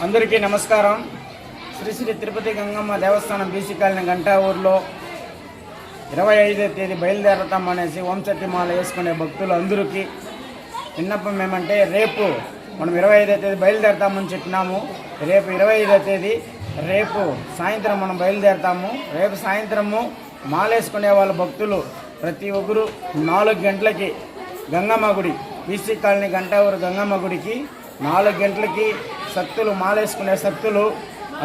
అందరికీ నమస్కారం. శ్రీ శ్రీ తిరుపతి గంగమ్మ దేవస్థానం BC colony Ganta ఊర్లో 25వ తేదీ బయలుదేరతామనేసి ఓంశక్తి మాల వేసుకునే భక్తులు అందరికీ విన్నపం ఏమంటే, రేపు మనం 25వ తేదీ బయలుదేరతామని చెప్పినాము. రేపు 25వ తేదీ రేపు సాయంత్రం మనం బయలుదేరతాము. రేపు సాయంత్రము మాల వేసుకునే వాళ్ళ భక్తులు ప్రతి ఒక్కరు 4 గంటలకి గంగమ్మ గుడి బీసీ కాలనీ గంటా ఊరు గంగమ్మ గుడికి 4 గంటలకి శక్తులు మాలేసుకునే శక్తులు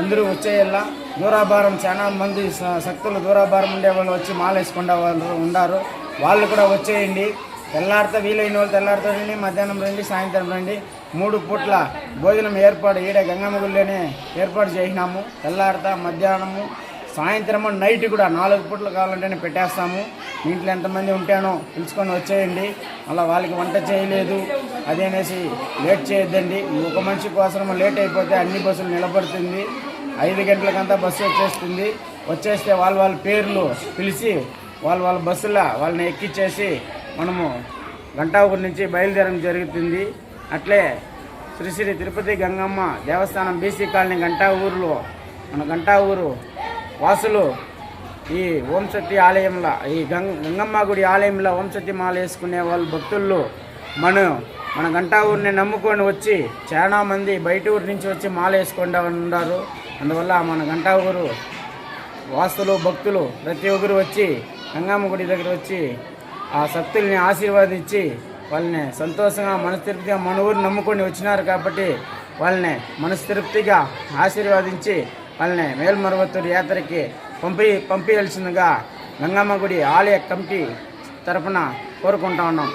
అందరూ వచ్చేయాల. దూరాభారం చాలా మంది శక్తులు దూరాభారం ఉండే వాళ్ళు వచ్చి మాలేసుకునే వాళ్ళు ఉన్నారు. వాళ్ళు కూడా వచ్చేయండి. తెల్లారితో వీలైన వాళ్ళు తెల్లారితో రండి, మధ్యాహ్నం రండి, సాయంత్రం రండి. 3 పూట్ల భోజనం ఏర్పాటు ఈడే గంగమ్మ గుడిలోనే ఏర్పాటు చేసినాము. తెల్లారితో మధ్యాహ్నము సాయంత్రము నైట్ కూడా 4 పూటలు కావాలంటేనే పెట్టేస్తాము. మీ ఇంట్లో ఎంతమంది ఉంటానో పిలుచుకొని వచ్చేయండి. అలా వాళ్ళకి వంట చేయలేదు అదేనేసి లేట్ చేయొద్దండి. ఒక మనిషి కోసం లేట్ అయిపోతే అన్ని బస్సులు నిలబడుతుంది. 5 గంటలకంతా బస్సు వచ్చేస్తుంది. వచ్చేస్తే వాళ్ళ పేర్లు పిలిచి వాళ్ళ బస్సులో వాళ్ళని ఎక్కించేసి మనము గంటా ఊరు నుంచి బయలుదేరడం జరుగుతుంది. అట్లే శ్రీ శ్రీ తిరుపతి గంగమ్మ దేవస్థానం బీసీ కాలనీ గంటా ఊరులో మన గంటా ఊరు వాసులు ఈ ఓంశక్తి ఆలయంలో ఈ గంగమ్మ గుడి ఆలయంలో ఓంశక్తి మాల వేసుకునే వాళ్ళు భక్తులు మన గంటా ఊరిని నమ్ముకొని వచ్చి చాలా మంది బయట ఊరి నుంచి వచ్చి మాల వేసుకుంటూ ఉన్నారు. అందువల్ల మన గంటా ఊరు వాసులు భక్తులు ప్రతి ఒక్కరు వచ్చి గంగమ్మ గుడి దగ్గర వచ్చి ఆ శక్తుల్ని ఆశీర్వాదించి వాళ్ళని సంతోషంగా మనస్తృప్తిగా మన ఊరు నమ్ముకొని వచ్చినారు కాబట్టి వాళ్ళని మనస్తృప్తిగా ఆశీర్వాదించి వాళ్ళని మేల్మరువత్తూరు యాత్రకి పంపించాల్సిందిగా గంగమ్మ గుడి ఆలయ కమిటీ తరఫున కోరుకుంటా ఉన్నాం.